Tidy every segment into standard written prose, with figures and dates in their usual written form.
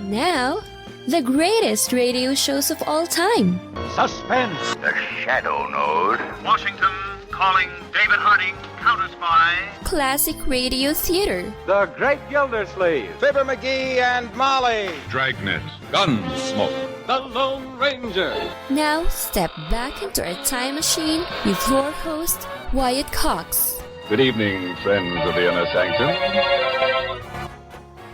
Now, the greatest radio shows of all time. Suspense. The Shadow Node. Washington calling David Harding, counter-spy. Classic radio theater. The Great Gildersleeve. Fibber McGee and Molly. Dragnet. Gunsmoke. The Lone Ranger. Now, step back into a time machine with your host, Wyatt Cox. Good evening, friends of the Inner Sanctum.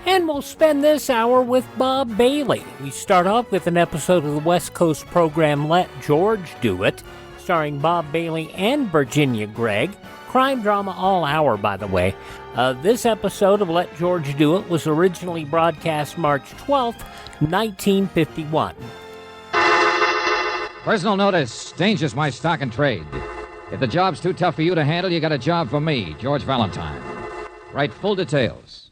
And we'll spend this hour with Bob Bailey. We start off with an episode of the West Coast program Let George Do It, starring Bob Bailey and Virginia-Gregg. Crime drama all hour, by the way. This episode of Let George Do It was originally broadcast March 12th, 1951. Personal notice. Danger's my stock and trade. If the job's too tough for you to handle, you got a job for me, George Valentine. Write full details.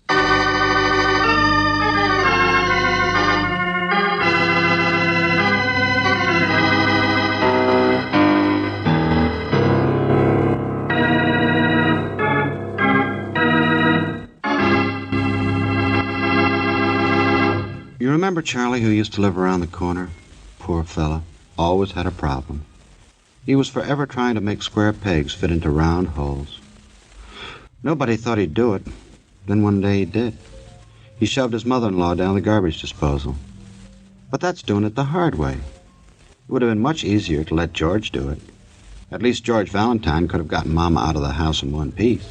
You remember Charlie, who used to live around the corner? Poor fella. Always had a problem. He was forever trying to make square pegs fit into round holes. Nobody thought he'd do it. Then one day he did. He shoved his mother-in-law down the garbage disposal. But that's doing it the hard way. It would have been much easier to let George do it. At least George Valentine could have gotten Mama out of the house in one piece.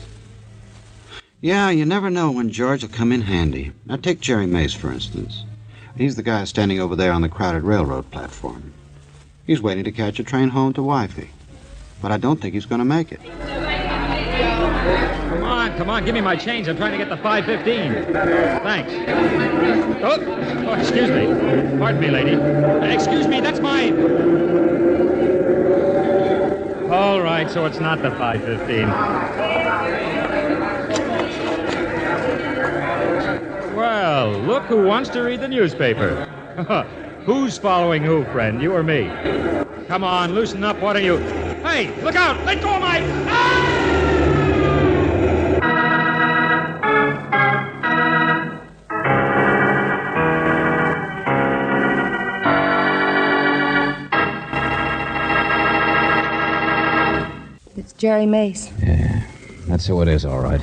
Yeah, you never know when George will come in handy. Now take Jerry Mace, for instance. He's the guy standing over there on the crowded railroad platform. He's waiting to catch a train home to wifey. But I don't think he's going to make it. Come on, give me my change. I'm trying to get the 5:15. Thanks. Oh, excuse me. Pardon me, lady. Excuse me, that's my... All right, so it's not the 5:15. Well, look who wants to read the newspaper. Who's following who, friend, you or me? Come on, loosen up, what are you... Hey, look out! Let go of my... Ah! It's Jerry Mace. Yeah, that's who it is, all right.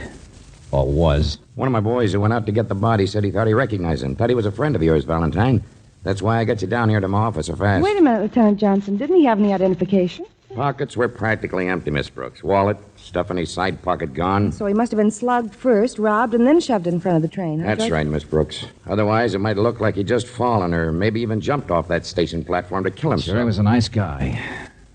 Or was. One of my boys who went out to get the body said he thought he recognized him. Thought he was a friend of yours, Valentine. That's why I got you down here to my office so fast. Wait a minute, Lieutenant Johnson. Didn't he have any identification? Pockets were practically empty, Miss Brooks. Wallet, stuff in his side pocket gone. So he must have been slugged first, robbed, and then shoved in front of the train. Huh, That's George? right, Miss Brooks. Otherwise, it might look like he just fallen or maybe even jumped off that station platform to kill himself. Sure, he was a nice guy.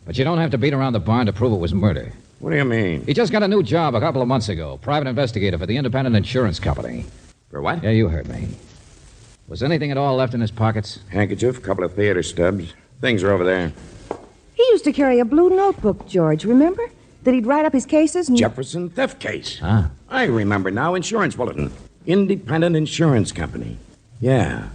But you don't have to beat around the barn to prove it was murder. What do you mean? He just got a new job a couple of months ago. Private investigator for the independent insurance company. For what? Yeah, you heard me. Was anything at all left in his pockets? Handkerchief, couple of theater stubs. Things are over there. He used to carry a blue notebook, George, remember? That he'd write up his cases and... Jefferson theft case. Ah. I remember now. Insurance bulletin. Independent insurance company. Yeah,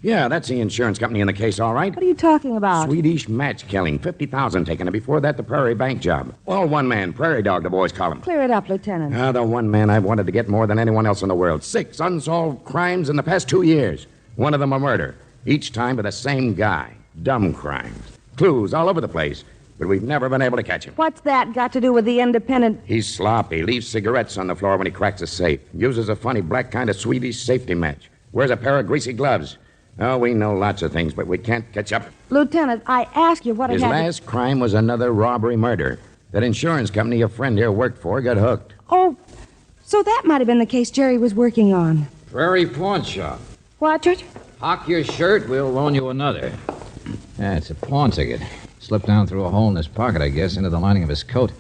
that's the insurance company in the case, all right. What are you talking about? Swedish match killing. 50,000 taken, and before that, the Prairie Bank job. All one man. Prairie Dog, the boys call him. Clear it up, Lieutenant. The one man I've wanted to get more than anyone else in the world. 6 unsolved crimes in the past 2 years. One of them a murder. Each time by the same guy. Dumb crimes. Clues all over the place. But we've never been able to catch him. What's that got to do with the independent... He's sloppy. Leaves cigarettes on the floor when he cracks a safe. Uses a funny black kind of Swedish safety match. Wears a pair of greasy gloves. Oh, we know lots of things, but we can't catch up. Lieutenant, I ask you what His last crime was another robbery murder. That insurance company your friend here worked for got hooked. Oh, so that might have been the case Jerry was working on. Prairie Pawn Shop. What, George? Hock your shirt, we'll loan you another. Yeah, it's a pawn ticket. Slipped down through a hole in his pocket, I guess, into the lining of his coat.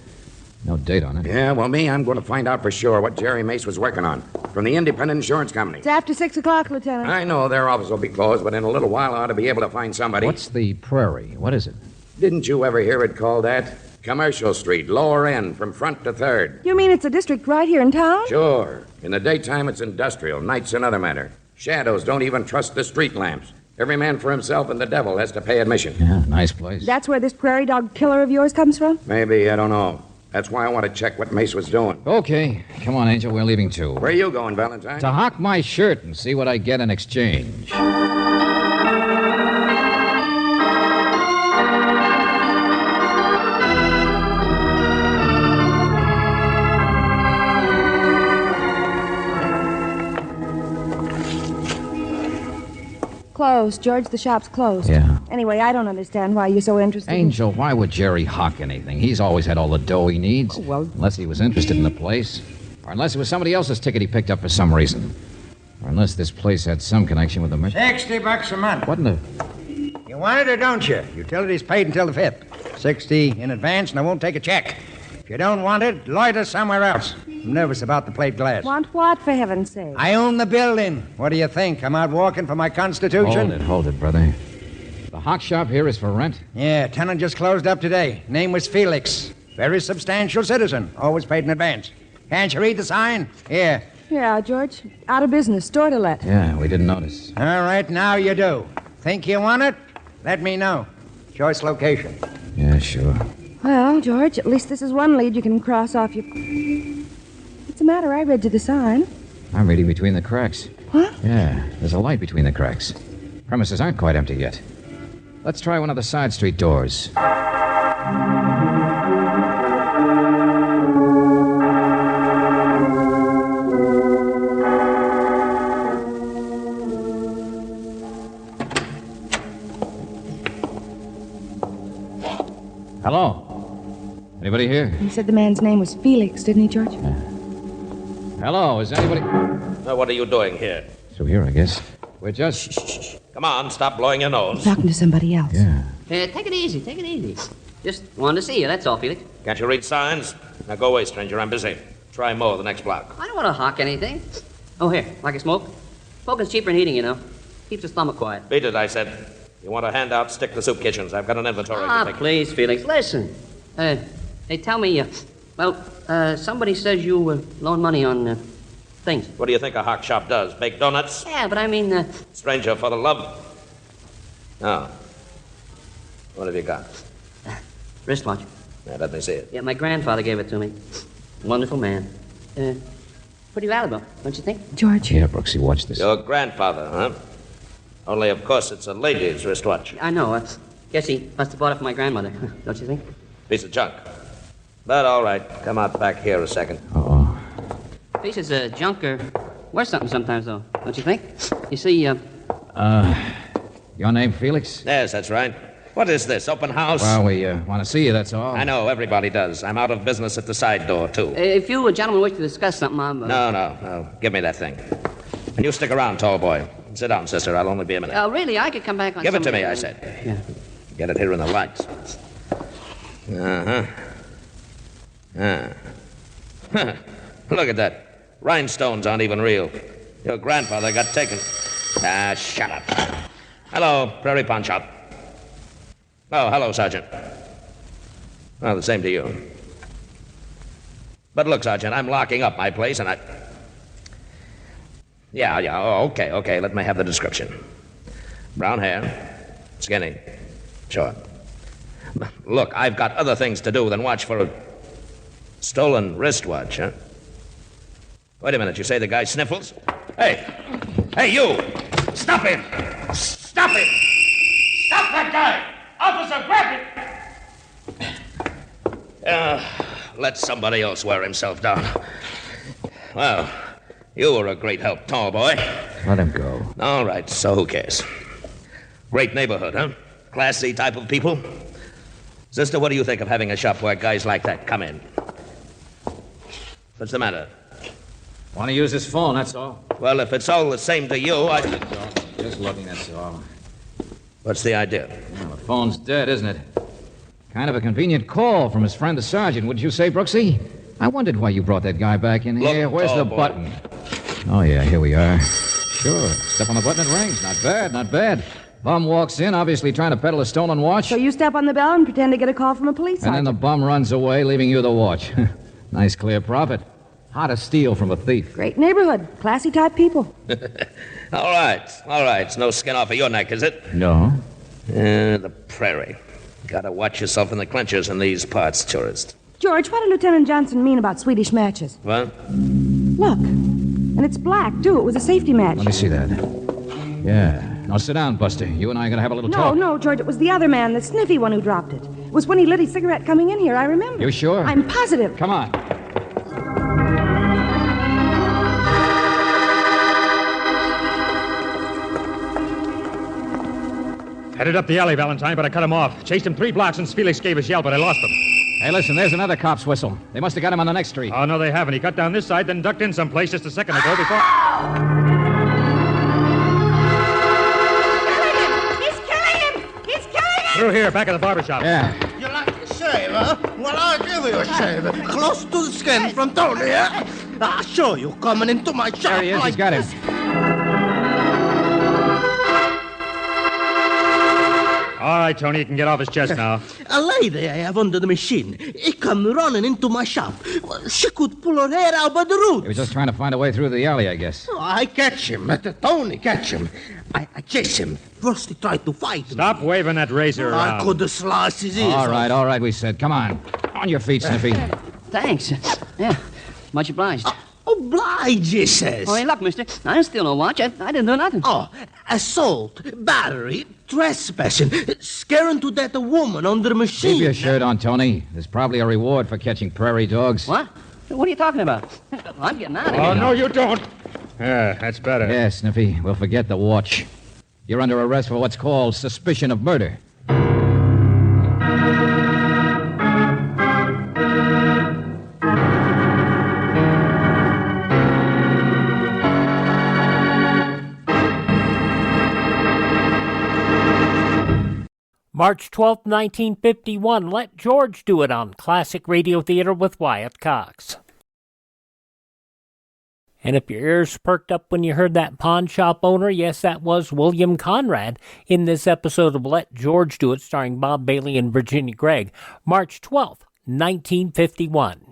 No date on it. Yeah, well, I'm going to find out for sure what Jerry Mace was working on. From the independent insurance company. It's after 6 o'clock, Lieutenant. I know their office will be closed, but in a little while I ought to be able to find somebody. What's the Prairie? What is it? Didn't you ever hear it called that? Commercial Street, lower end, from front to third. You mean it's a district right here in town? Sure. In the daytime, it's industrial. Night's another matter. Shadows don't even trust the street lamps. Every man for himself, and the devil has to pay admission. Yeah, nice place. That's where this Prairie Dog Killer of yours comes from? Maybe, I don't know. That's why I want to check what Mace was doing. Okay. Come on, Angel. We're leaving too. Where are you going, Valentine? To hock my shirt and see what I get in exchange. Closed, George. The shop's closed. Yeah. Anyway, I don't understand why you're so interested. Angel, why would Jerry hock anything? He's always had all the dough he needs. Oh, well... Unless he was interested in the place. Or unless it was somebody else's ticket he picked up for some reason. Or unless this place had some connection with the... $60 a month. What in the... You want it or don't you? Utilities paid until the 5th. 60 in advance, and I won't take a check. If you don't want it, loiter somewhere else. I'm nervous about the plate glass. Want what, for heaven's sake? I own the building. What do you think? I'm out walking for my Constitution? Hold it, brother. The hock shop here is for rent? Yeah, tenant just closed up today. Name was Felix. Very substantial citizen. Always paid in advance. Can't you read the sign? Here. Yeah, George. Out of business. Store to let. Yeah, we didn't notice. All right, now you do. Think you want it? Let me know. Choice location. Yeah, sure. Well, George, at least this is one lead you can cross off your... What's the matter? I read you the sign. I'm reading between the cracks. What? Yeah, there's a light between the cracks. Premises aren't quite empty yet. Let's try one of the side street doors. Hello? Anybody here? He said the man's name was Felix, didn't he, George? Hello, is anybody... What are you doing here? Through here, I guess. We're just... Shh. Come on, stop blowing your nose. Talking to somebody else. Yeah. Take it easy. Just wanted to see you, that's all, Felix. Can't you read signs? Now go away, stranger. I'm busy. Try more the next block. I don't want to hawk anything. Oh, here, like a smoke? Smoking's cheaper than eating, you know. Keeps the stomach quiet. Beat it, I said. You want a handout, stick to soup kitchens. I've got an inventory to take. Please, Felix, listen. They tell me, somebody says you loan money on things. What do you think a hock shop does? Bake donuts? Yeah, but I mean... Stranger, for the love... Oh. What have you got? Wristwatch. Yeah, let me see it. Yeah, my grandfather gave it to me. Wonderful man. Pretty valuable, don't you think? George. Yeah, Brooksy, watch this. Your grandfather, huh? Only, of course, it's a lady's wristwatch. I know. Guess he must have bought it for my grandmother, don't you think? Piece of junk. But all right, come out back here a second. Uh-oh. Pieces of junk are worth something sometimes, though, don't you think? You see, Your name, Felix? Yes, that's right. What is this, open house? Well, we want to see you, that's all. I know, everybody does. I'm out of business at the side door, too. If you gentlemen wish to discuss something, I'm... No. Give me that thing. And you stick around, tall boy. Sit down, sister. I'll only be a minute. Oh, really? I could come back on Give it to somebody. me, I said. Yeah. Get it here in the lights. Look at that. Rhinestones aren't even real. Your grandfather got taken. Shut up. Hello, Prairie Pawn Shop. Oh, hello, Sergeant. Well, the same to you. But look, Sergeant, I'm locking up my place, and I... Yeah, okay. Let me have the description. Brown hair, skinny, short. Look, I've got other things to do than watch for a stolen wristwatch, huh? Wait a minute, you say the guy sniffles? Hey, you! Stop him! Stop him! Stop that guy! Officer, grab him! Let somebody else wear himself down. Well, you were a great help, tall boy. Let him go. All right, so who cares? Great neighborhood, huh? Classy type of people? Sister, what do you think of having a shop where guys like that come in? What's the matter? Want to use his phone, that's all. Well, if it's all the same to you, Just looking, that's all. What's the idea? Well, the phone's dead, isn't it? Kind of a convenient call from his friend the sergeant, wouldn't you say, Brooksy? I wondered why you brought that guy back in here. Where's the button? Oh, yeah, here we are. Sure. Step on the button, it rings. Not bad. Bum walks in, obviously trying to peddle a stolen watch. So you step on the bell and pretend to get a call from a police sergeant. And then the bum runs away, leaving you the watch. Nice clear profit. How to steal from a thief. Great neighborhood. Classy type people. All right. It's no skin off of your neck, is it? No. The prairie. Gotta watch yourself in the clinchers in these parts, tourist. George, what did Lieutenant Johnson mean about Swedish matches? What? Look. And it's black, too. It was a safety match. Let me see that. Yeah. Now sit down, Buster. You and I are going to have a little talk. No, George. It was the other man, the sniffy one, who dropped it. It was when he lit his cigarette coming in here. I remember. You sure? I'm positive. Come on. Headed up the alley, Valentine, but I cut him off. Chased him 3 blocks since Felix gave his yell, but I lost him. Hey, listen, there's another cop's whistle. They must have got him on the next street. Oh, no, they haven't. He cut down this side, then ducked in someplace just a second ago before... He's killing him! He's killing him! Through here, back of the barber shop. Yeah. You like to shave, huh? Well, I'll give you a shave. Close to the skin from Tony, yeah? I'll show you coming into my shop. There he is. Like He's got him. All right, Tony, you can get off his chest now. A lady I have under the machine. He come running into my shop. Well, she could pull her hair out by the roots. He was just trying to find a way through the alley, I guess. Oh, I catch him. Tony catch him. I chase him. First he tried to fight me. Stop waving that razor around. I could have sliced his ears. All right, we said. Come on. On your feet, Sniffy. Thanks. Yeah, much obliged. Oblige, he says. Oh, hey, look, mister. I still no watch. I didn't do nothing. Oh, assault, battery, trespassing, scaring to death a woman under the machine. Keep your shirt on, Tony. There's probably a reward for catching prairie dogs. What? What are you talking about? I'm getting out of here. Oh, no, you don't. Yeah, that's better. Yeah, Sniffy. We'll forget the watch. You're under arrest for what's called suspicion of murder. March 12th, 1951, Let George Do It on Classic Radio Theater with Wyatt Cox. And if your ears perked up when you heard that pawn shop owner, yes, that was William Conrad in this episode of Let George Do It, starring Bob Bailey and Virginia-Gregg, March 12th, 1951.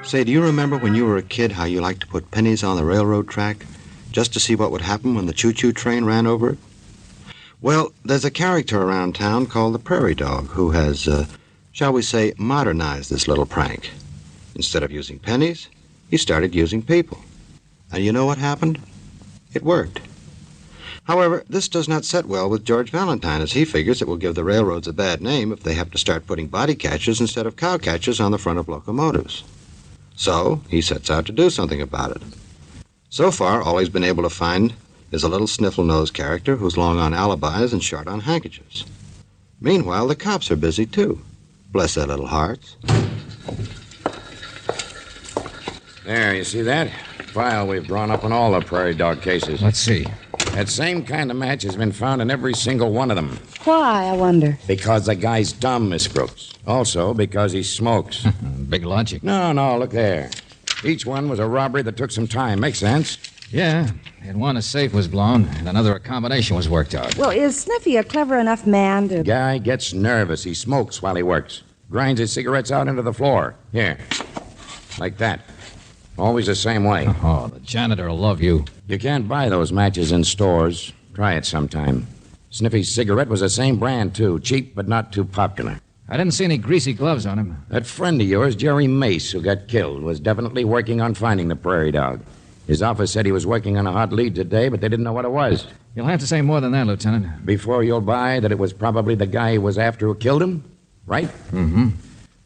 Say, do you remember when you were a kid how you liked to put pennies on the railroad track just to see what would happen when the choo-choo train ran over it? Well, there's a character around town called the Prairie Dog who has, shall we say, modernized this little prank. Instead of using pennies, he started using people. And you know what happened? It worked. However, this does not set well with George Valentine, as he figures it will give the railroads a bad name if they have to start putting body catchers instead of cow catchers on the front of locomotives. So, he sets out to do something about it. So far, all he's been able to find is a little sniffle-nosed character who's long on alibis and short on handkerchiefs. Meanwhile, the cops are busy, too. Bless their little hearts. There, you see that? File we've drawn up on all the prairie dog cases. Let's see. That same kind of match has been found in every single one of them. Why, I wonder? Because the guy's dumb, Miss Brooks. Also, because he smokes. Big logic. No, look there. Each one was a robbery that took some time. Makes sense? Yeah. In one, a safe was blown, and another, a combination was worked out. Well, is Sniffy a clever enough man to... Guy gets nervous. He smokes while he works. Grinds his cigarettes out into the floor. Here. Like that. Always the same way. Oh, the janitor will love you. You can't buy those matches in stores. Try it sometime. Sniffy's cigarette was the same brand, too. Cheap, but not too popular. I didn't see any greasy gloves on him. That friend of yours, Jerry Mace, who got killed, was definitely working on finding the prairie dog. His office said he was working on a hot lead today, but they didn't know what it was. You'll have to say more than that, Lieutenant. Before you'll buy that it was probably the guy he was after who killed him, right? Mm-hmm.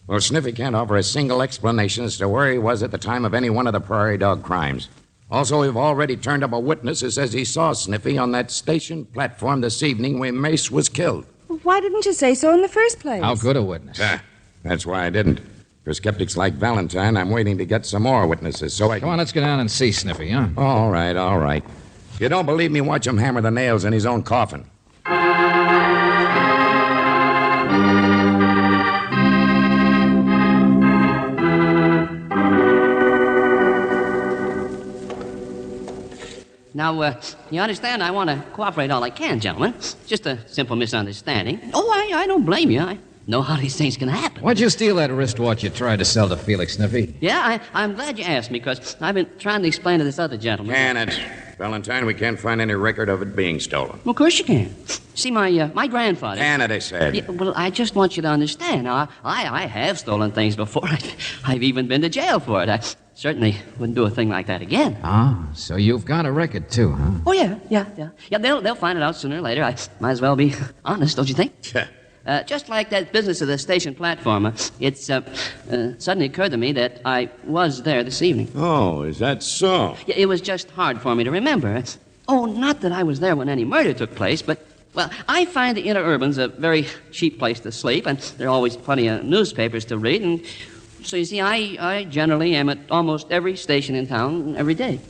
Well, Sniffy can't offer a single explanation as to where he was at the time of any one of the prairie dog crimes. Also, we've already turned up a witness who says he saw Sniffy on that station platform this evening when Mace was killed. Why didn't you say so in the first place? How good a witness? That's why I didn't. For skeptics like Valentine, I'm waiting to get some more witnesses so I can... Come on, let's go down and see Sniffy, huh? All right. If you don't believe me, watch him hammer the nails in his own coffin. Now, you understand, I want to cooperate all I can, gentlemen. Just a simple misunderstanding. Oh, I don't blame you. know how these things can happen. Why'd you steal that wristwatch you tried to sell to Felix, Sniffy? Yeah, I'm glad you asked me, because I've been trying to explain to this other gentleman. Can it? Valentine, we can't find any record of it being stolen. Well, of course you can. See, my grandfather... Can it, I said. Yeah, well, I just want you to understand. Now, I have stolen things before. I've even been to jail for it. I certainly wouldn't do a thing like that again. Ah, so you've got a record, too, huh? Oh, yeah. Yeah, they'll find it out sooner or later. I might as well be honest, don't you think? Just like that business of the station platform, it's suddenly occurred to me that I was there this evening. Oh, is that so? Yeah, it was just hard for me to remember. Oh, not that I was there when any murder took place, but, well, I find the interurban's a very cheap place to sleep, and there are always plenty of newspapers to read, and so you see, I generally am at almost every station in town every day.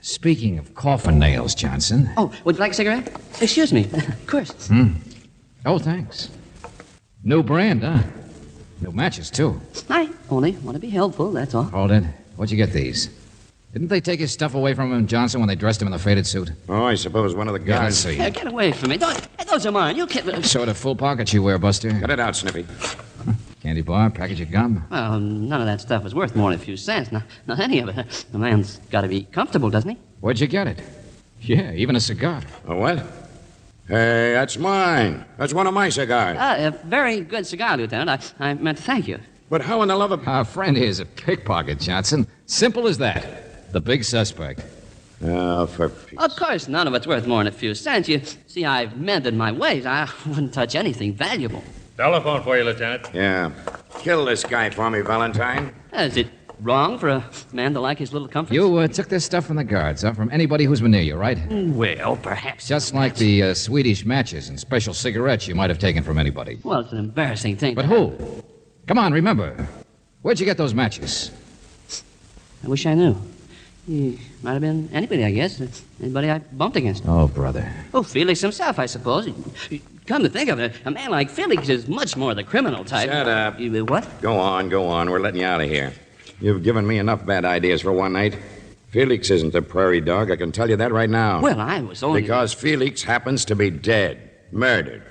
Speaking of coffin nails, Johnson. Oh, would you like a cigarette? Excuse me. Of course. Oh, thanks. New brand, huh? New matches, too. I only want to be helpful, that's all. Hold it. Where'd you get these? Didn't they take his stuff away from him, Johnson, when they dressed him in the faded suit? Oh, I suppose one of the guards... Yeah, Get away from me. Those are mine. You can't... Sort of full pockets you wear, Buster. Cut it out, Snippy. Candy bar, package of gum. Well, none of that stuff is worth more than a few cents. Not any of it. The man's got to be comfortable, doesn't he? Where'd you get it? Yeah, even a cigar. A what? Hey, that's mine. That's one of my cigars. A very good cigar, Lieutenant. I meant to thank you. But how in the love of... Our friend here's a pickpocket, Johnson. Simple as that. The big suspect. Oh, for... Of course, none of it's worth more than a few cents. You see, I've mended my ways. I wouldn't touch anything valuable. Telephone for you, Lieutenant. Yeah. Kill this guy for me, Valentine. Is it wrong for a man to like his little comforts? You took this stuff from the guards, huh? From anybody who's been near you, right? Well, perhaps. Just like the Swedish matches and special cigarettes you might have taken from anybody. Well, it's an embarrassing thing. But who? Come on, remember. Where'd you get those matches? I wish I knew. He might have been anybody, I guess. Anybody I bumped against. Oh, brother. Oh, Felix himself, I suppose. Come to think of it, a man like Felix is much more the criminal type. Shut up. What? Go on. We're letting you out of here. You've given me enough bad ideas for one night. Felix isn't a prairie dog, I can tell you that right now. Well, I was only... Because Felix happens to be dead. Murdered.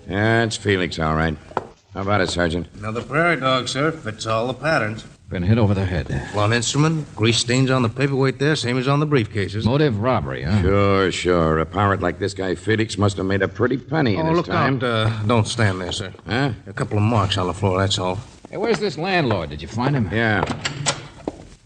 That's Felix, all right. How about it, Sergeant? Another prairie dog, sir. Fits all the patterns. Been hit over the head. Blunt instrument, grease stains on the paperweight there, same as on the briefcases. Motive robbery, huh? Sure. A pirate like this guy Felix must have made a pretty penny in his look time. out. Don't stand there, sir. Huh? A couple of marks on the floor, that's all. Hey, where's this landlord? Did you find him? Yeah.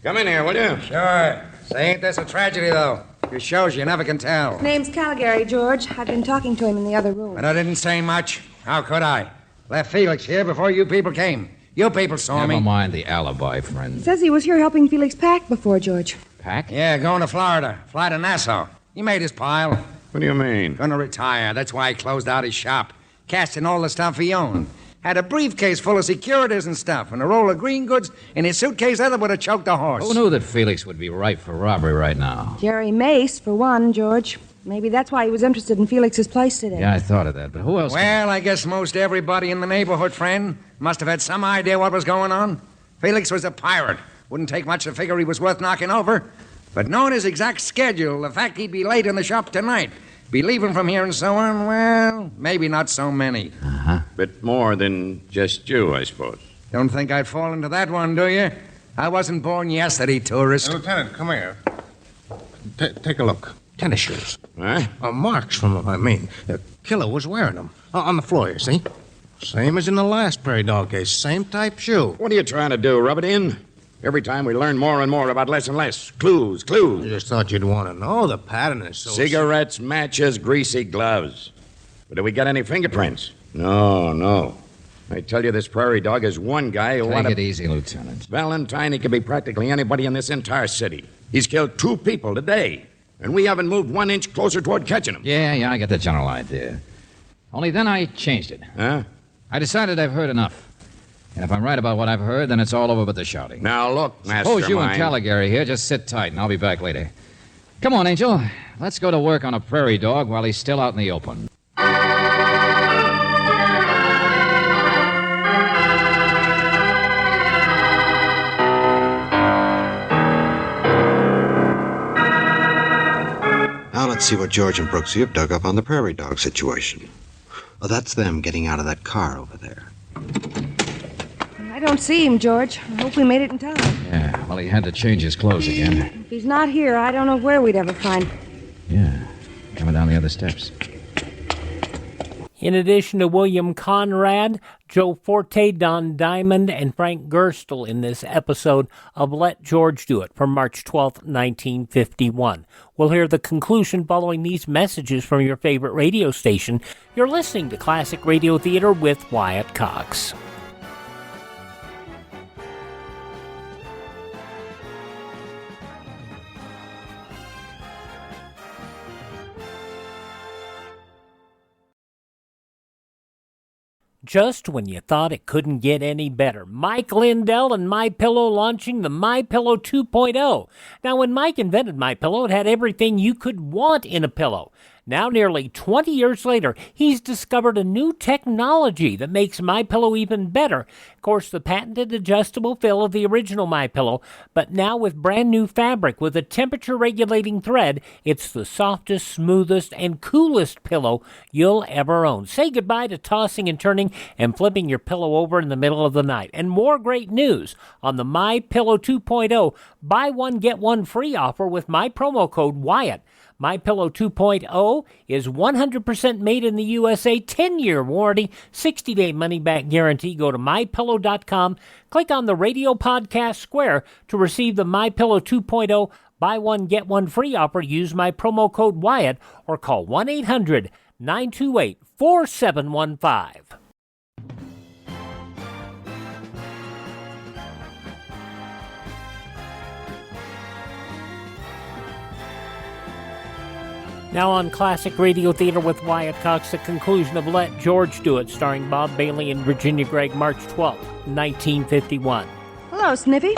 Come in here, will you? Sure. Say, ain't this a tragedy, though? It shows you never can tell. Name's Caligari, George. I've been talking to him in the other room. But I didn't say much. How could I? Left Felix here before you people came. You people saw me. Never mind the alibi, friend. Says he was here helping Felix pack before, George. Pack? Yeah, going to Florida. Fly to Nassau. He made his pile. What do you mean? Gonna retire. That's why he closed out his shop. Cashed in all the stuff he owned. Had a briefcase full of securities and stuff, and a roll of green goods in his suitcase that would have choked a horse. Who knew that Felix would be ripe for robbery right now? Jerry Mace, for one, George. Maybe that's why he was interested in Felix's place today. Yeah, I thought of that, but who else? Well, I guess most everybody in the neighborhood, friend, must have had some idea what was going on. Felix was a pirate. Wouldn't take much to figure he was worth knocking over. But knowing his exact schedule, the fact he'd be late in the shop tonight, be leaving from here and so on, well, maybe not so many. Uh-huh. Bit more than just you, I suppose. Don't think I'd fall into that one, do you? I wasn't born yesterday, tourist. Lieutenant, come here. Take a look. Tennis shoes. Huh? Marks from them, I mean. The killer was wearing them. On the floor, you see? Same as in the last prairie dog case. Same type shoe. What are you trying to do, rub it in? Every time we learn more and more about less and less. Clues. I just thought you'd want to know. The pattern is so... Cigarettes, matches, greasy gloves. But do we got any fingerprints? No. I tell you, this prairie dog is one guy who... Take it easy, Lieutenant. Valentine, he could be practically anybody in this entire city. He's killed 2 people today. And we haven't moved 1 inch closer toward catching him. Yeah, I get the general idea. Only then I changed it. Huh? I decided I've heard enough. And if I'm right about what I've heard, then it's all over but the shouting. Now, look, Mastermind. Suppose you and Caligari here just sit tight, and I'll be back later. Come on, Angel. Let's go to work on a prairie dog while he's still out in the open. let's see what George and Brooksy have dug up on the Prairie Dog situation. Oh, that's them getting out of that car over there. I don't see him, George. I hope we made it in time. Yeah, well, he had to change his clothes again. If he's not here, I don't know where we'd ever find him. Yeah, coming down the other steps. In addition to William Conrad, Joe Forte, Don Diamond, and Frank Gerstle in this episode of Let George Do It from March 12, 1951. We'll hear the conclusion following these messages from your favorite radio station. You're listening to Classic Radio Theater with Wyatt Cox. Just when you thought it couldn't get any better, Mike Lindell and MyPillow launching the MyPillow 2.0. Now, when Mike invented MyPillow, it had everything you could want in a pillow. Now, nearly 20 years later, he's discovered a new technology that makes MyPillow even better. Of course, the patented adjustable fill of the original MyPillow, but now with brand new fabric with a temperature-regulating thread, it's the softest, smoothest, and coolest pillow you'll ever own. Say goodbye to tossing and turning and flipping your pillow over in the middle of the night. And more great news on the MyPillow 2.0 buy one, get one free offer with my promo code Wyatt. MyPillow 2.0 is 100% made in the USA, 10-year warranty, 60-day money-back guarantee. Go to MyPillow.com, click on the radio podcast square to receive the MyPillow 2.0 buy one, get one free offer. Use my promo code Wyatt or call 1-800-928-4715. Now on Classic Radio Theater with Wyatt Cox, the conclusion of Let George Do It, starring Bob Bailey and Virginia-Gregg, March 12, 1951. Hello, Sniffy.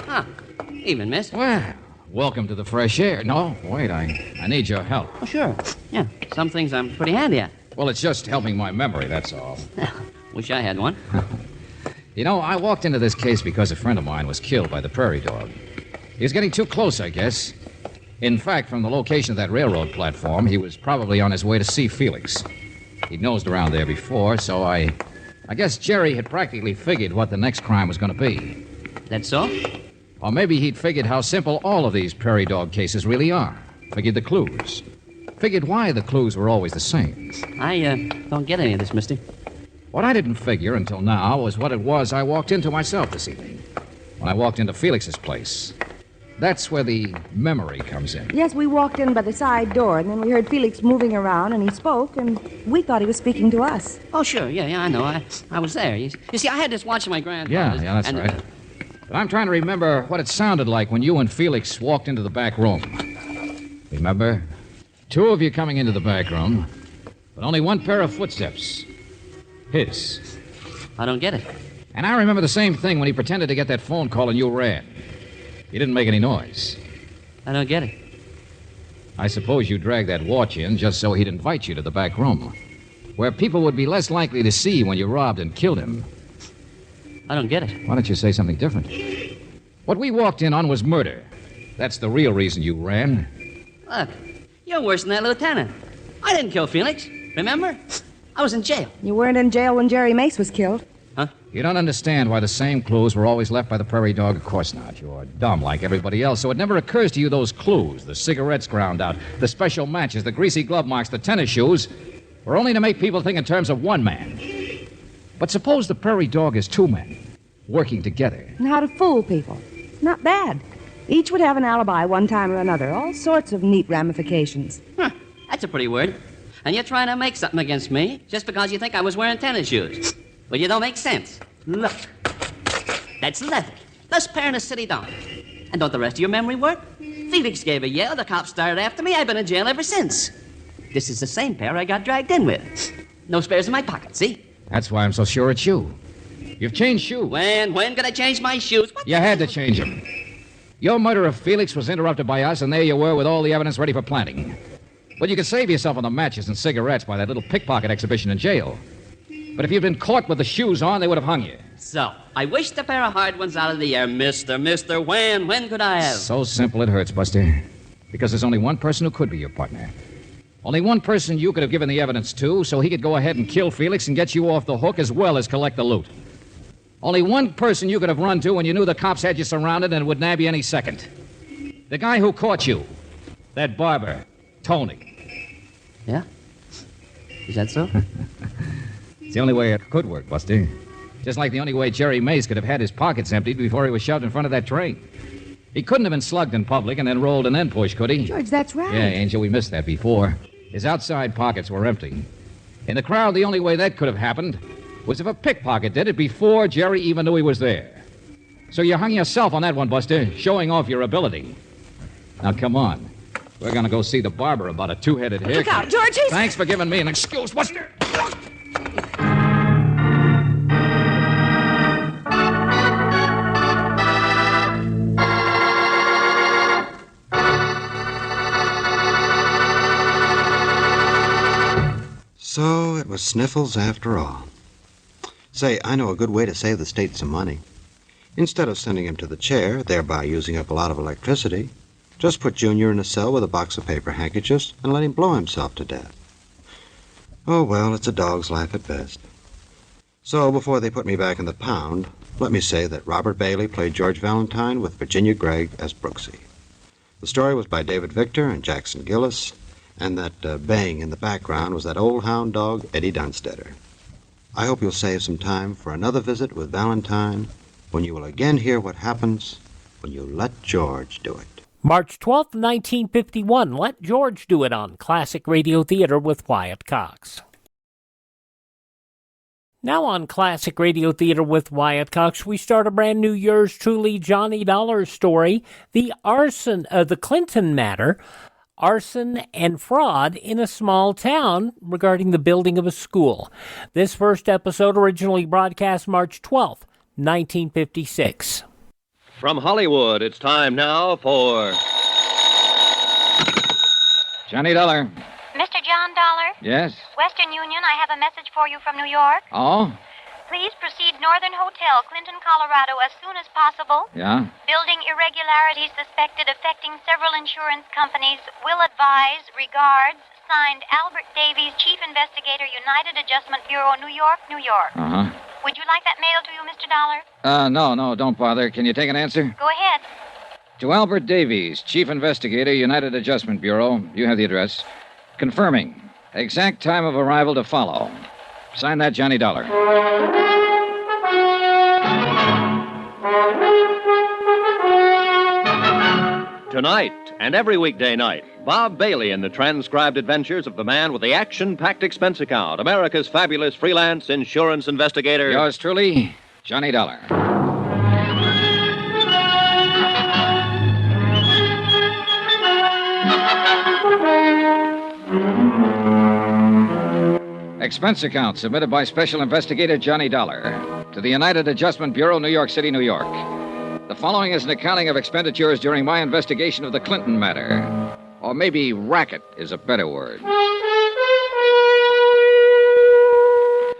Evening, miss. Well, welcome to the fresh air. No, wait, I need your help. Oh, sure. Yeah, some things I'm pretty handy at. Well, it's just helping my memory, that's all. Wish I had one. You know, I walked into this case because a friend of mine was killed by the Prairie Dog. He was getting too close, I guess. In fact, from the location of that railroad platform, he was probably on his way to see Felix. He'd nosed around there before, so I guess Jerry had practically figured what the next crime was going to be. That so? Or maybe he'd figured how simple all of these Prairie Dog cases really are. Figured the clues. Figured why the clues were always the same. I don't get any of this, mister. What I didn't figure until now was what it was I walked into myself this evening. When I walked into Felix's place. That's where the memory comes in. Yes, we walked in by the side door, and then we heard Felix moving around, and he spoke, and we thought he was speaking to us. Oh, sure. Yeah, I know. I was there. You see, I had this watch of my grandfather's. Yeah, that's right. But I'm trying to remember what it sounded like when you and Felix walked into the back room. Remember? Two of you coming into the back room, but only one pair of footsteps. His. I don't get it. And I remember the same thing when he pretended to get that phone call and you ran. He didn't make any noise. I don't get it. I suppose you dragged that watch in just so he'd invite you to the back room, where people would be less likely to see when you robbed and killed him. I don't get it. Why don't you say something different? What we walked in on was murder. That's the real reason you ran. Look, you're worse than that lieutenant. I didn't kill Felix, remember? I was in jail. You weren't in jail when Jerry Mace was killed. Huh? You don't understand why the same clues were always left by the Prairie Dog. Of course not. You're dumb like everybody else, so it never occurs to you those clues, the cigarettes ground out, the special matches, the greasy glove marks, the tennis shoes, were only to make people think in terms of one man. But suppose the Prairie Dog is two men, working together. And how to fool people. Not bad. Each would have an alibi one time or another. All sorts of neat ramifications. Huh, that's a pretty word. And you're trying to make something against me just because you think I was wearing tennis shoes. Well, you don't make sense. Look. That's leather. Best pair in the city, don't. And don't the rest of your memory work? Felix gave a yell, the cops started after me, I've been in jail ever since. This is the same pair I got dragged in with. No spares in my pocket, see? That's why I'm so sure it's you. You've changed shoes. When could I change my shoes? You had to change them. Your murder of Felix was interrupted by us, and there you were with all the evidence ready for planting. But you could save yourself on the matches and cigarettes by that little pickpocket exhibition in jail. But if you'd been caught with the shoes on, they would have hung you. So, I wished a pair of hard ones out of the air, mister. When could I have? So simple it hurts, Buster. Because there's only one person who could be your partner. Only one person you could have given the evidence to, so he could go ahead and kill Felix and get you off the hook as well as collect the loot. Only one person you could have run to when you knew the cops had you surrounded and would nab you any second. The guy who caught you. That barber, Tony. Yeah? Is that so? It's the only way it could work, Buster. Just like the only way Jerry Mace could have had his pockets emptied before he was shoved in front of that train. He couldn't have been slugged in public and then rolled and then pushed, could he? George, that's right. Yeah, Angel, we missed that before. His outside pockets were empty. In the crowd, the only way that could have happened was if a pickpocket did it before Jerry even knew he was there. So you hung yourself on that one, Buster, showing off your ability. Now, come on. We're going to go see the barber about a two-headed haircut. Look out, George, he's... Thanks for giving me an excuse, Buster. So it was Sniffles after all. Say, I know a good way to save the state some money. Instead of sending him to the chair, thereby using up a lot of electricity, just put Junior in a cell with a box of paper handkerchiefs and let him blow himself to death. Oh, well, it's a dog's life at best. So before they put me back in the pound, let me say that Robert Bailey played George Valentine with Virginia-Gregg as Brooksy. The story was by David Victor and Jackson Gillis, and that baying in the background was that old hound dog, Eddie Dunstetter. I hope you'll save some time for another visit with Valentine when you will again hear what happens when you let George do it. March 12th, 1951, Let George Do It on Classic Radio Theater with Wyatt Cox. Now on Classic Radio Theater with Wyatt Cox, we start a brand new yours truly Johnny Dollar story, the Clinton matter, arson and fraud in a small town regarding the building of a school. This first episode originally broadcast March 12th, 1956. From Hollywood, it's time now for... Johnny Dollar. Mr. John Dollar? Yes? Western Union, I have a message for you from New York. Oh? Please proceed Northern Hotel, Clinton, Colorado, as soon as possible. Yeah? Building irregularities suspected affecting several insurance companies. Will advise. Regards. Signed, Albert Davies, Chief Investigator, United Adjustment Bureau, New York, New York. Uh-huh. Would you like that mailed to you, Mr. Dollar? No, don't bother. Can you take an answer? Go ahead. To Albert Davies, Chief Investigator, United Adjustment Bureau. You have the address. Confirming. Exact time of arrival to follow. Sign that, Johnny Dollar. Tonight and every weekday night, Bob Bailey in the transcribed adventures of the man with the action-packed expense account, America's fabulous freelance insurance investigator. Yours truly, Johnny Dollar. Expense account submitted by Special Investigator Johnny Dollar to the United Adjustment Bureau, New York City, New York. The following is an accounting of expenditures during my investigation of the Clinton matter. Or maybe racket is a better word.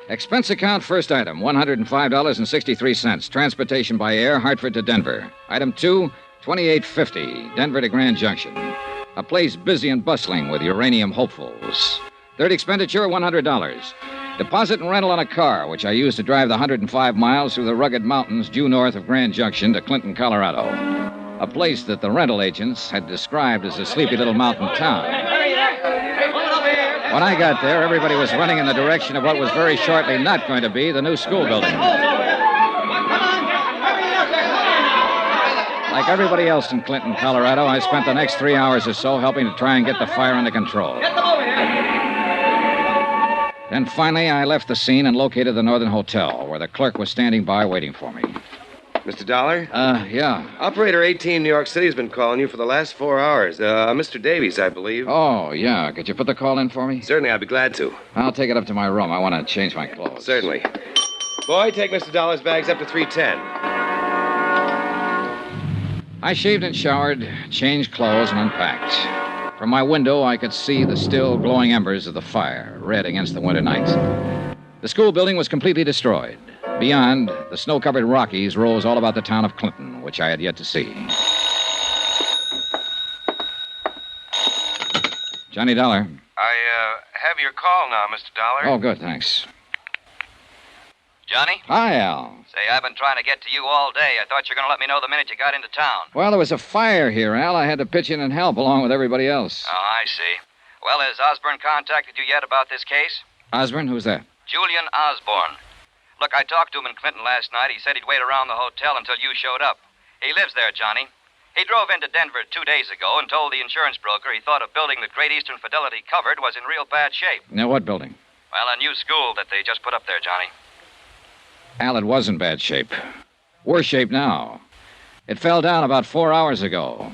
Expense account, first item, $105.63. Transportation by air, Hartford to Denver. Item 2, $28.50, Denver to Grand Junction. A place busy and bustling with uranium hopefuls. Third expenditure, $100. Deposit and rental on a car, which I used to drive the 105 miles through the rugged mountains due north of Grand Junction to Clinton, Colorado. A place that the rental agents had described as a sleepy little mountain town. When I got there, everybody was running in the direction of what was very shortly not going to be the new school building. Like everybody else in Clinton, Colorado, I spent the next 3 hours or so helping to try and get the fire under control. Then finally, I left the scene and located the Northern Hotel, where the clerk was standing by waiting for me. Mr. Dollar? Yeah. Operator 18 New York City has been calling you for the last 4 hours. Mr. Davies, I believe. Oh, yeah. Could you put the call in for me? Certainly, I'd be glad to. I'll take it up to my room. I want to change my clothes. Certainly. Boy, take Mr. Dollar's bags up to 310. I shaved and showered, changed clothes, and unpacked. From my window, I could see the still glowing embers of the fire, red against the winter night. The school building was completely destroyed. Beyond, the snow-covered Rockies rose all about the town of Clinton, which I had yet to see. Johnny Dollar. I have your call now, Mr. Dollar. Oh, good, thanks. Johnny? Hi, Al. Say, I've been trying to get to you all day. I thought you were going to let me know the minute you got into town. Well, there was a fire here, Al. I had to pitch in and help along with everybody else. Oh, I see. Well, has Osborne contacted you yet about this case? Osborne, who's that? Julian Osborne. Look, I talked to him in Clinton last night. He said he'd wait around the hotel until you showed up. He lives there, Johnny. He drove into Denver 2 days ago and told the insurance broker he thought a building that Great Eastern Fidelity covered was in real bad shape. Now, what building? Well, a new school that they just put up there, Johnny. Al, it was in bad shape. Worse shape now. It fell down about 4 hours ago.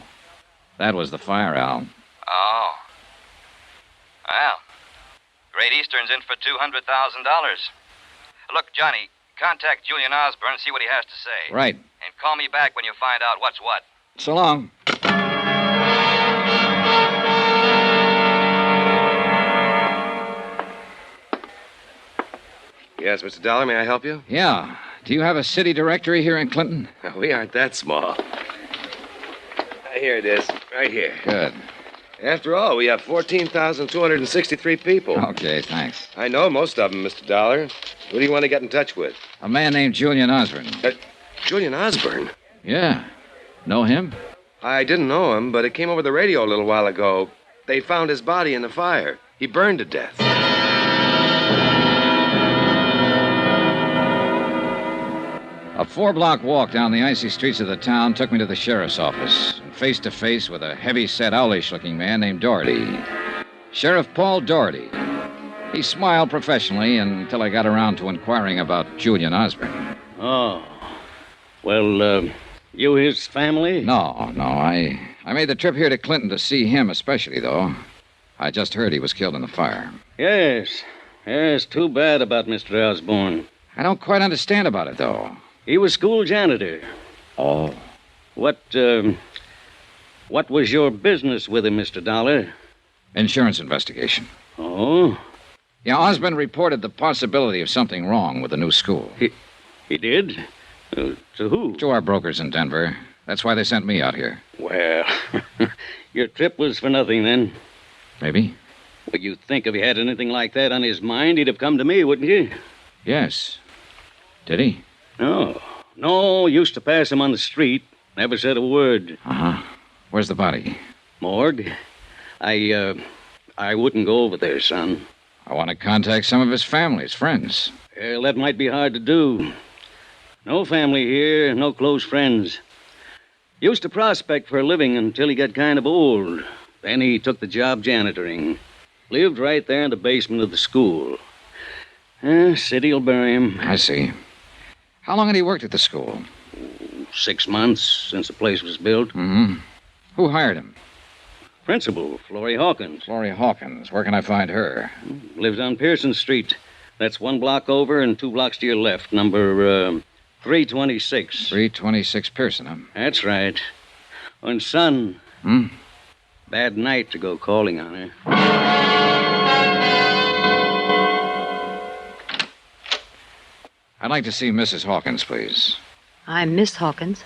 That was the fire, Al. Oh. Well, Great Eastern's in for $200,000. Look, Johnny, contact Julian Osborne and see what he has to say. Right. And call me back when you find out what's what. So long. Yes, Mr. Dollar, may I help you? Yeah. Do you have a city directory here in Clinton? We aren't that small. Here it is, right here. Good. After all, we have 14,263 people. Okay, thanks. I know most of them, Mr. Dollar. Who do you want to get in touch with? A man named Julian Osborne. Julian Osborne? Yeah. Know him? I didn't know him, but it came over the radio a little while ago. They found his body in the fire. He burned to death. A 4-block walk down the icy streets of the town took me to the sheriff's office, face to face with a heavy-set, owlish-looking man named Doherty. Sheriff Paul Doherty. He smiled professionally until I got around to inquiring about Julian Osborne. Oh. Well, you his family? No. I made the trip here to Clinton to see him especially, though. I just heard he was killed in the fire. Yes. Yes, too bad about Mr. Osborne. I don't quite understand about it, though. He was school janitor. Oh. What was your business with him, Mr. Dollar? Insurance investigation. Oh? Yeah, Osborne reported the possibility of something wrong with the new school. He did? To who? To our brokers in Denver. That's why they sent me out here. Well, your trip was for nothing, then. Maybe. Well, you'd think if he had anything like that on his mind, he'd have come to me, wouldn't you? Yes. Did he? No, used to pass him on the street. Never said a word. Uh-huh. Where's the body? Morgue. I wouldn't go over there, son. I want to contact some of his family, his friends. Well, that might be hard to do. No family here, no close friends. Used to prospect for a living until he got kind of old. Then he took the job janitoring. Lived right there in the basement of the school. City'll bury him. I see. How long had he worked at the school? 6 months since the place was built. Mm-hmm. Who hired him? Principal, Florrie Hawkins. Florrie Hawkins. Where can I find her? Lives on Pearson Street. That's 1 block over and 2 blocks to your left. Number 326. 326 Pearson, huh? That's right. And son. Bad night to go calling on her. I'd like to see Mrs. Hawkins, please. I'm Miss Hawkins.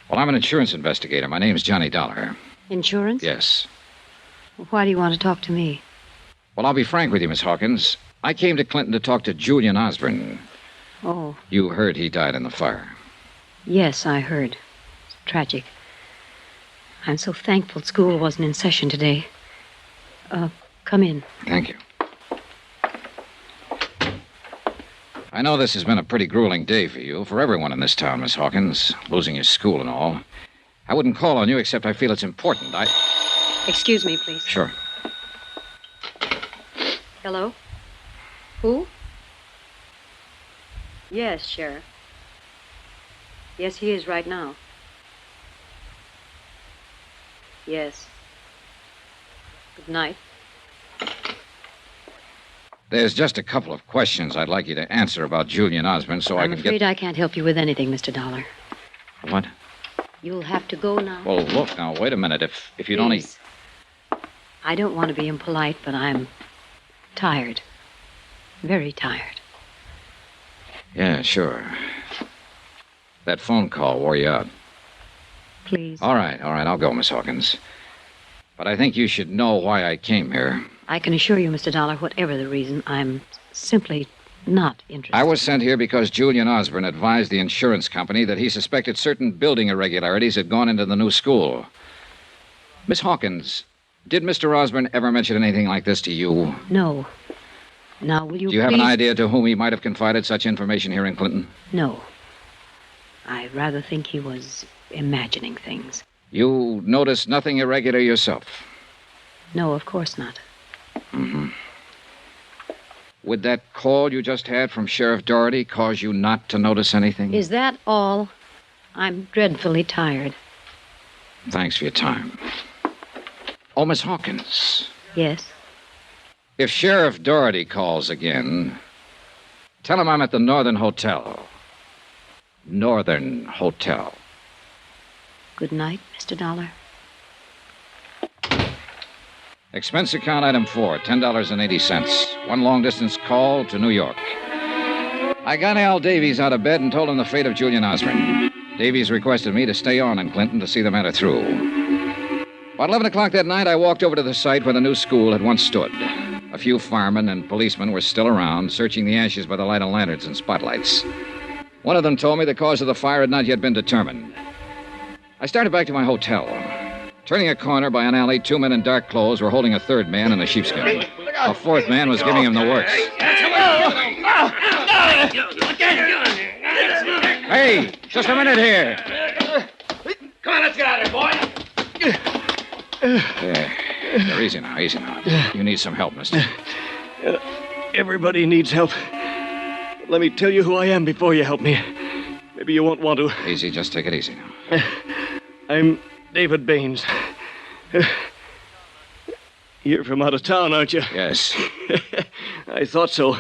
Well, I'm an insurance investigator. My name's Johnny Dollar. Insurance? Yes. Why do you want to talk to me? Well, I'll be frank with you, Miss Hawkins. I came to Clinton to talk to Julian Osborne. Oh. You heard he died in the fire. Yes, I heard. It's tragic. I'm so thankful school wasn't in session today. Come in. Thank you. I know this has been a pretty grueling day for you, for everyone in this town, Miss Hawkins, losing your school and all. I wouldn't call on you except I feel it's important. Excuse me, please. Sure. Hello? Who? Yes, Sheriff. Yes, he is right now. Yes. Good night. There's just a couple of questions I'd like you to answer about Julian Osborne so I can get... I'm afraid I can't help you with anything, Mr. Dollar. What? You'll have to go now. Well, look, now, wait a minute. If you'd Please. I don't want to be impolite, but I'm tired. Very tired. Yeah, sure. That phone call wore you out. Please. All right, I'll go, Miss Hawkins. But I think you should know why I came here. I can assure you, Mr. Dollar, whatever the reason, I'm simply not interested. I was sent here because Julian Osborne advised the insurance company that he suspected certain building irregularities had gone into the new school. Miss Hawkins, did Mr. Osborne ever mention anything like this to you? No. Now, will you Do you have please... an idea to whom he might have confided such information here in Clinton? No. I rather think he was imagining things. You noticed nothing irregular yourself? No, of course not. Mm-hmm. Would that call you just had from Sheriff Doherty cause you not to notice anything? Is that all? I'm dreadfully tired. Thanks for your time. Oh, Miss Hawkins. Yes? If Sheriff Doherty calls again, tell him I'm at the Northern Hotel. Northern Hotel. Good night, Mr. Dollar. Expense account item 4, $10.80. One long-distance call to New York. I got Al Davies out of bed and told him the fate of Julian Osborne. Davies requested me to stay on in Clinton to see the matter through. About 11 o'clock that night, I walked over to the site where the new school had once stood. A few firemen and policemen were still around, searching the ashes by the light of lanterns and spotlights. One of them told me the cause of the fire had not yet been determined. I started back to my hotel. Turning a corner by an alley, 2 men in dark clothes were holding a third man in a sheepskin. A fourth man was giving him the works. Hey, just a minute here. Come on, let's get out of here, boy. There, easy now, easy now. You need some help, mister. Everybody needs help. Let me tell you who I am before you help me. Maybe you won't want to. Easy, just take it easy now. I'm David Baines. You're from out of town, aren't you? Yes. I thought so.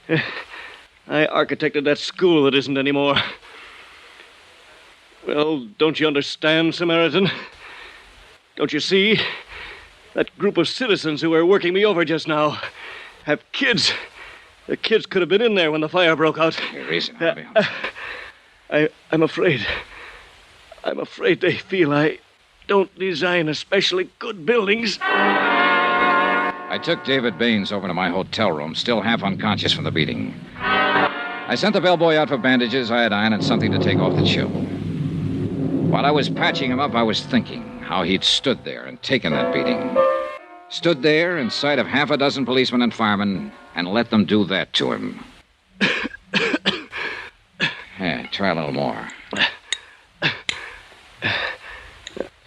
I architected that school that isn't anymore. Well, don't you understand, Samaritan? Don't you see? That group of citizens who were working me over just now have kids. The kids could have been in there when the fire broke out. You're easy now, I'm afraid. I'm afraid they feel I don't design especially good buildings. I took David Baines over to my hotel room, still half unconscious from the beating. I sent the bellboy out for bandages, iodine, and something to take off the chill. While I was patching him up, I was thinking how he'd stood there and taken that beating. Stood there in sight of half a dozen policemen and firemen and let them do that to him. Yeah, try a little more.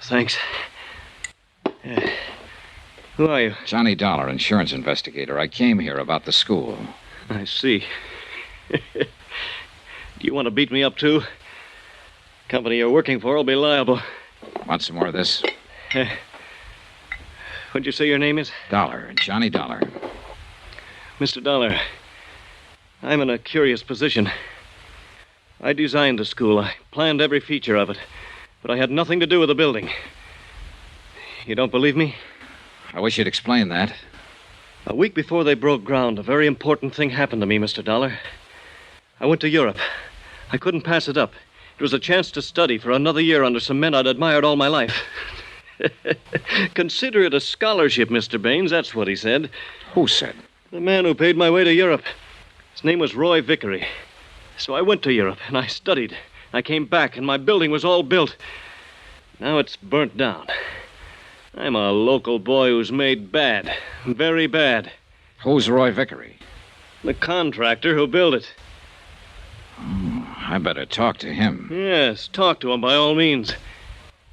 Thanks. Who are you? Johnny Dollar, insurance investigator. I came here about the school. I see. Do you want to beat me up, too? Company you're working for will be liable. Want some more of this? What'd you say your name is? Dollar, Johnny Dollar. Mr. Dollar, I'm in a curious position. I designed the school. I planned every feature of it. But I had nothing to do with the building. You don't believe me? I wish you'd explain that. A week before they broke ground, a very important thing happened to me, Mr. Dollar. I went to Europe. I couldn't pass it up. It was a chance to study for another year under some men I'd admired all my life. Consider it a scholarship, Mr. Baines. That's what he said. Who said? The man who paid my way to Europe. His name was Roy Vickery. So I went to Europe, and I studied. I came back, and my building was all built. Now it's burnt down. I'm a local boy who's made bad. Very bad. Who's Roy Vickery? The contractor who built it. Oh, I better talk to him. Yes, talk to him by all means.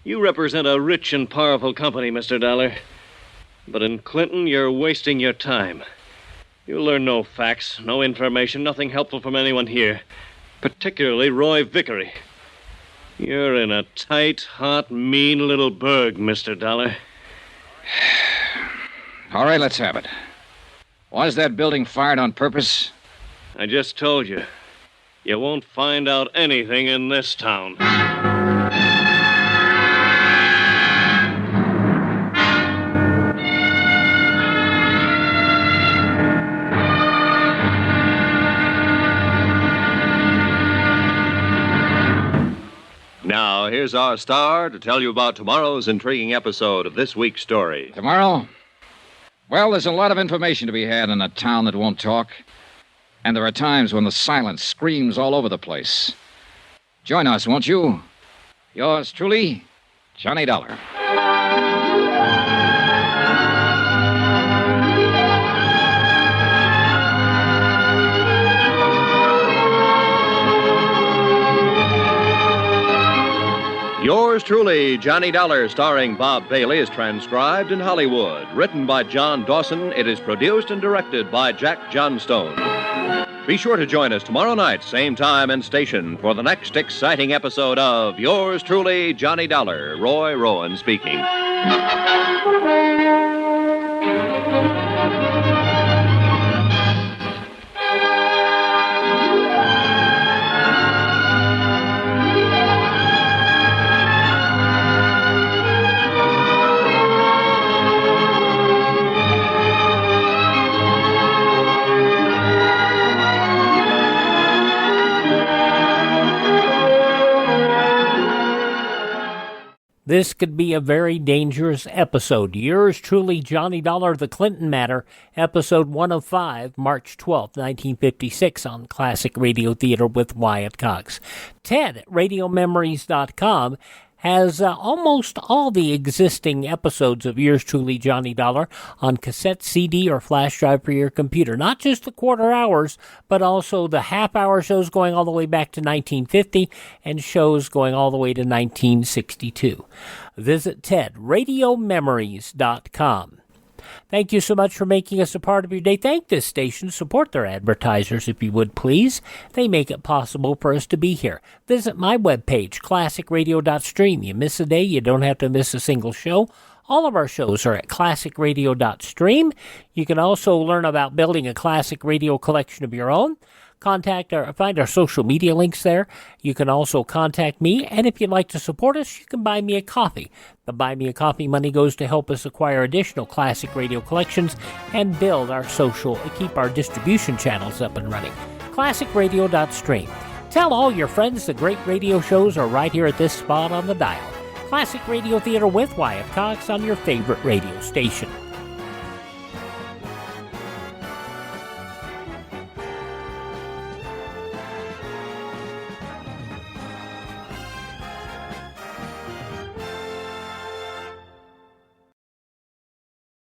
You represent a rich and powerful company, Mr. Dollar. But in Clinton, you're wasting your time. You'll learn no facts, no information, nothing helpful from anyone here. Particularly Roy Vickery. You're in a tight, hot, mean little burg, Mr. Dollar. All right, let's have it. Was that building fired on purpose? I just told you. You won't find out anything in this town. Now, here's our star to tell you about tomorrow's intriguing episode of this week's story. Tomorrow, Well, there's a lot of information to be had in a town that won't talk. And there are times when the silence screams all over the place. Join us, won't you? Yours truly, Johnny Dollar. Yours truly, Johnny Dollar, starring Bob Bailey, is transcribed in Hollywood. Written by John Dawson, it is produced and directed by Jack Johnstone. Be sure to join us tomorrow night, same time and station, for the next exciting episode of Yours truly, Johnny Dollar. Roy Rowan speaking. This could be a very dangerous episode. Yours truly, Johnny Dollar, The Clinton Matter, episode 105, March 12, 1956, on Classic Radio Theater with Wyatt Cox. Ted at RadioMemories.com has almost all the existing episodes of Yours Truly, Johnny Dollar on cassette, CD, or flash drive for your computer. Not just the quarter hours, but also the half-hour shows going all the way back to 1950 and shows going all the way to 1962. Visit Ted, RadioMemories.com. Thank you so much for making us a part of your day. Thank this station. Support their advertisers, if you would, please. They make it possible for us to be here. Visit my webpage, classicradio.stream. You miss a day, you don't have to miss a single show. All of our shows are at classicradio.stream. You can also learn about building a classic radio collection of your own. Find our social media links there. You can also contact me, and if you'd like to support us, you can buy me a coffee. The Buy Me a Coffee money goes to help us acquire additional classic radio collections and keep our distribution channels up and running. classicradio.stream. Tell all your friends the great radio shows are right here at this spot on the dial. Classic Radio Theater with Wyatt Cox on your favorite radio station.